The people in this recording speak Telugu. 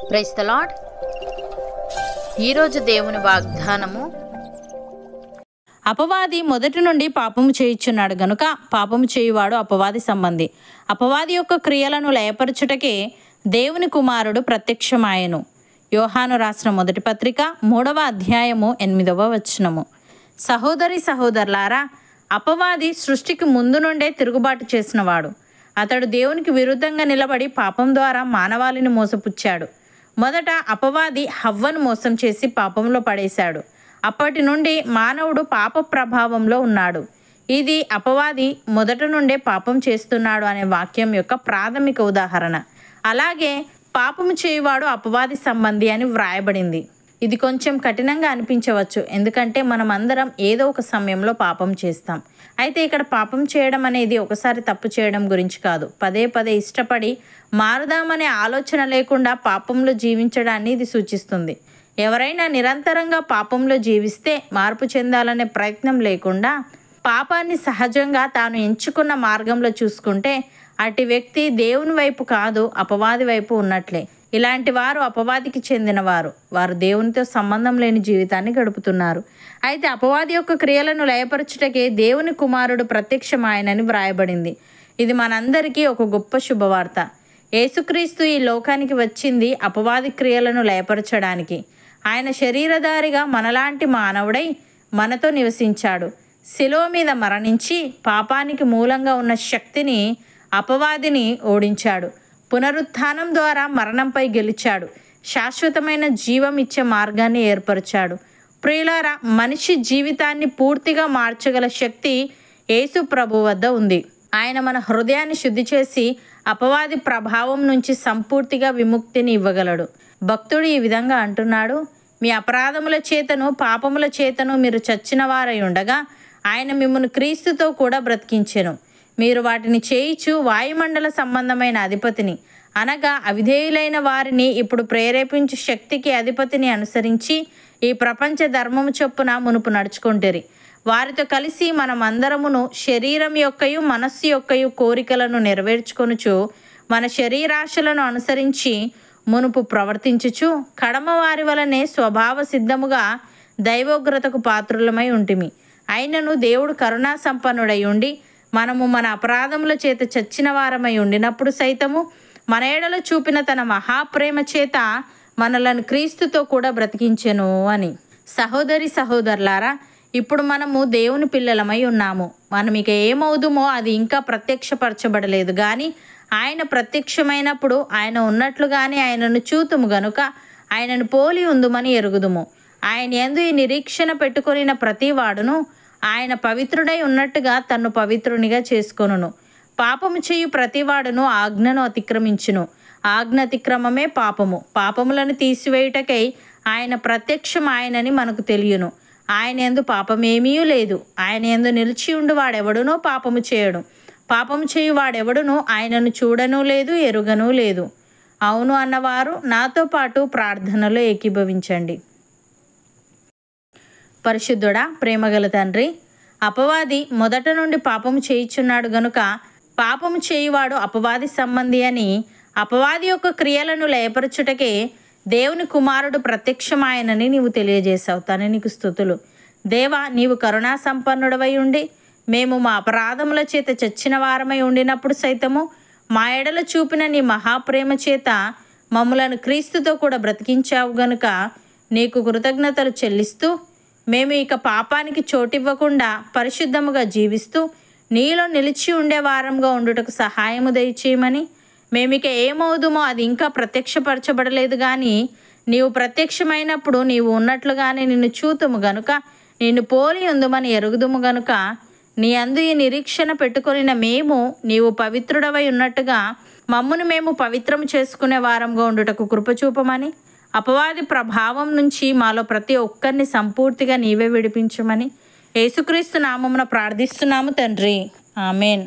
Praise the lord. ఈరోజు దేవుని వాగ్దానము, అపవాది మొదటి నుండి పాపము చేయుచున్నాడు గనుక పాపము చేయువాడు అపవాది సంబంధి. అపవాది యొక్క క్రియలను లయపరచుటకే దేవుని కుమారుడు ప్రత్యక్షమాయెను. యోహాను రాసిన మొదటి పత్రిక 3వ అధ్యాయము 8వ వచనము. సహోదరి సహోదరులారా, అపవాది సృష్టికి ముందు నుండే తిరుగుబాటు చేసినవాడు. అతడు దేవునికి విరుద్ధంగా నిలబడి పాపం ద్వారా మానవాళిని మోసపుచ్చాడు. మొదట అపవాది హవ్వను మోసం చేసి పాపంలో పడేశాడు. అప్పటి నుండి మానవుడు పాప ప్రభావంలో ఉన్నాడు. ఇది అపవాది మొదట నుండే పాపం చేస్తున్నాడు అనే వాక్యం యొక్క ప్రాథమిక ఉదాహరణ. అలాగే పాపము చేయువాడు అపవాది సంబంధి అని వ్రాయబడింది. ఇది కొంచెం కఠినంగా అనిపించవచ్చు, ఎందుకంటే మనం అందరం ఏదో ఒక సమయంలో పాపం చేస్తాం. అయితే ఇక్కడ పాపం చేయడం అనేది ఒకసారి తప్పు చేయడం గురించి కాదు. పదే పదే ఇష్టపడి మారుదామనే ఆలోచన లేకుండా పాపంలో జీవించడాన్ని ఇది సూచిస్తుంది. ఎవరైనా నిరంతరంగా పాపంలో జీవిస్తే మార్పు చెందాలనే ప్రయత్నం లేకుండా పాపాన్ని సహజంగా తాను ఎంచుకున్న మార్గంలో చూసుకుంటే అటు వ్యక్తి దేవుని వైపు కాదు, అపవాది వైపు ఉన్నట్లే. ఇలాంటి వారు అపవాదికి చెందినవారు. వారు దేవునితో సంబంధం లేని జీవితాన్ని గడుపుతున్నారు. అయితే అపవాది యొక్క క్రియలను లయపరచుటకే దేవుని కుమారుడు ప్రత్యక్షమాయనని వ్రాయబడింది. ఇది మనందరికీ ఒక గొప్ప శుభవార్త. యేసుక్రీస్తు ఈ లోకానికి వచ్చింది అపవాది క్రియలను లయపరచడానికి. ఆయన శరీరధారిగా మనలాంటి మానవుడై మనతో నివసించాడు. శిలువ మీద మరణించి పాపానికి మూలంగా ఉన్న శక్తిని, అపవాదిని ఓడించాడు. పునరుత్థానం ద్వారా మరణంపై గెలిచాడు. శాశ్వతమైన జీవం ఇచ్చే మార్గాన్ని ఏర్పరిచాడు. ప్రియులారా, మనిషి జీవితాన్ని పూర్తిగా మార్చగల శక్తి యేసు ప్రభు వద్ద ఉంది. ఆయన మన హృదయాన్ని శుద్ధి చేసి అపవాది ప్రభావం నుంచి సంపూర్తిగా విముక్తిని ఇవ్వగలడు. భక్తుడు ఈ విధంగా అంటున్నాడు, మీ అపరాధముల చేతను పాపముల చేతను మీరు చచ్చిన వారై ఉండగా ఆయన మిమ్మల్ని క్రీస్తుతో కూడా బ్రతికించెను. మీరు వాటిని చేయిచు వాయుమండల సంబంధమైన అధిపతిని, అనగా అవిధేయులైన వారిని ఇప్పుడు ప్రేరేపించు శక్తికి అధిపతిని అనుసరించి ఈ ప్రపంచ ధర్మము చొప్పున మునుపు నడుచుకుంటారు. వారితో కలిసి మనం అందరమును శరీరం యొక్కయు మనస్సు యొక్కయు కోరికలను నెరవేర్చుకొనుచు మన శరీరాశలను అనుసరించి మునుపు ప్రవర్తించుచు కడమ వారి వలనే స్వభావ సిద్ధముగా దైవోగ్రతకు పాత్రులమై ఉంటిమి. అయినను దేవుడు కరుణా సంపన్నుడై ఉండి మనము మన అపరాధముల చేత చచ్చిన వారమై ఉండినప్పుడు సైతము మన ఎడల చూపిన తన మహాప్రేమ చేత మనలను క్రీస్తుతో కూడా బ్రతికించెను అని. సహోదరి సహోదరులారా, ఇప్పుడు మనము దేవుని పిల్లలమై ఉన్నాము. మనం ఇక ఏమవుదుమో అది ఇంకా ప్రత్యక్షపరచబడలేదు, కానీ ఆయన ప్రత్యక్షమైనప్పుడు ఆయన ఉన్నట్లుగానే ఆయనను చూతుము గనుక ఆయనను పోలి ఉందుమని ఎరుగుదుము. ఆయన యందు ఈ నిరీక్షణ పెట్టుకొనిన ప్రతి వాడును ఆయన పవిత్రుడై ఉన్నట్టుగా తన్ను పవిత్రునిగా చేసుకొనును. పాపము చేయు ప్రతివాడును ఆజ్ఞను అతిక్రమించును. ఆజ్ఞ అతిక్రమమే పాపము. పాపములను తీసివేయుటకై ఆయన ప్రత్యక్షం ఆయనని మనకు తెలియను. ఆయన యందు పాపమేమీ లేదు. ఆయన యందు నిలిచి ఉండు వాడెవడునో పాపము చేయడు. పాపము చేయు వాడెవడునో ఆయనను చూడనూ లేదు, ఎరుగనూ లేదు. అవును అన్నవారు నాతో పాటు ప్రార్థనలో ఏకీభవించండి. పరిశుద్ధుడా, ప్రేమగల తండ్రి, అపవాది మొదట నుండి పాపము చేయుచున్నాడు గనుక పాపము చేయువాడు అపవాది సంబంధి అని, అపవాది యొక్క క్రియలను లయపరచుటకే దేవుని కుమారుడు ప్రత్యక్షమాయనని నీవు తెలియజేశావు. తను నీకు స్తుతులు. దేవా, నీవు కరుణా సంపన్నుడవై ఉండి మేము మా అపరాధముల చేత చచ్చిన వారమై ఉండినప్పుడు సైతము మా ఎడల చూపిన నీ మహాప్రేమ చేత మమ్ములను క్రీస్తుతో కూడా బ్రతికించావు గనుక నీకు కృతజ్ఞతలు చెల్లిస్తూ మేము ఇక పాపానికి చోటివ్వకుండా పరిశుద్ధముగా జీవిస్తూ నీలో నిలిచి ఉండే వారంగా ఉండుటకు సహాయము దయచేయమని. మేమిక ఏమవుదుమో అది ఇంకా ప్రత్యక్షపరచబడలేదు, కానీ నీవు ప్రత్యక్షమైనప్పుడు నీవు ఉన్నట్లుగానే నిన్ను చూతుము గనుక నిన్ను పోలి ఉందుమని ఎరుగుదుము గనుక నీ అందు ఈ నిరీక్షణ పెట్టుకొనిన మేము నీవు పవిత్రుడవై ఉన్నట్టుగా మమ్మును మేము పవిత్రము చేసుకునే వారంగా ఉండుటకు కృపచూపమని, అపవాది ప్రభావం నుంచి మాలో ప్రతి ఒక్కరిని సంపూర్తిగా నీవే విడిపించమని యేసుక్రీస్తు నామమున ప్రార్థిస్తున్నాము తండ్రి. ఆమెన్.